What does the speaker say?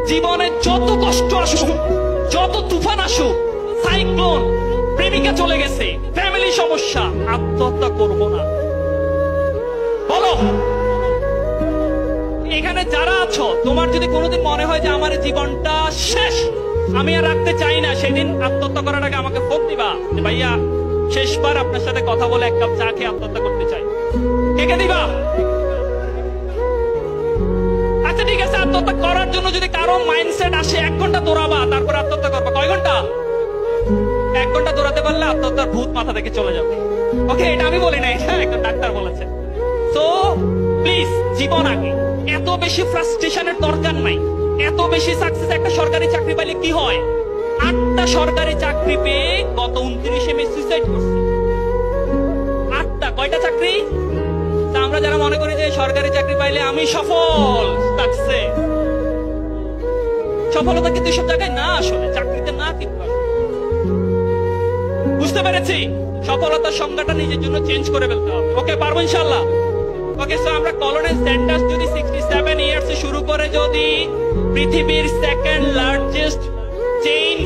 জীবনে যত কষ্ট আসুক, যত তুফান আসুক, সাইক্লোন, প্রেমিকা চলে গেছে, ফ্যামিলি সমস্যা, আত্মহত্যা করব না। বলো, এখানে যারা আছো, তোমার যদি কোনোদিন মনে হয় যে আমার জীবনটা শেষ, আমি আর রাখতে চাই না, সেদিন আত্মহত্যা করার আগে আমাকে ফোন দিবা যে ভাইয়া শেষবার আপনার সাথে কথা বলে এক কাপ চা খেয়ে আত্মহত্যা করতে চাই। কে দিবা? আচ্ছা ঠিক আছে, আত্মহত্যা করার জন্য যদি কারো মাইন্ডসেট আসে 1 ঘন্টা দৌড়াবা, তারপর আত্মহত্যা করবা। কয় ঘন্টা? 1 ঘন্টা দৌড়াতে পারলে আত্মহত্যার ভূত মাথা থেকে চলে যাবে। ওকে, এটা আমি বলি নাই, একজন ডাক্তার বলেছে। তো প্লিজ, জীবন আগে। এত বেশি ফ্রাস্ট্রেশনের দরকার নাই। এত বেশি সাকসেস, একটা সরকারি চাকরি পাইলে কি হয়? 8টা সরকারি চাকরি পেয়ে গত 29 মে সুইসাইড করছে। 8টা। কয়টা চাকরি? তা আমরা যারা মনে করি যে সরকারি চাকরি পাইলে আমি সফল, সাকসেস, সফলতা কিন্তু এসব জায়গায় না, আসলে চাকরিতে না। কিন্তু বুঝতে পেরেছি, সফলতার সংজ্ঞাটা নিজের জন্য চেঞ্জ করে ফেলতে হবে। ওকে, পারবো ইনশাল্লাহ। ওকে, সো আমরা কলোনেল স্যান্ডার্স যদি 67 ইয়ার্স শুরু করে যদি পৃথিবীর 2nd লার্জেস্ট চেইন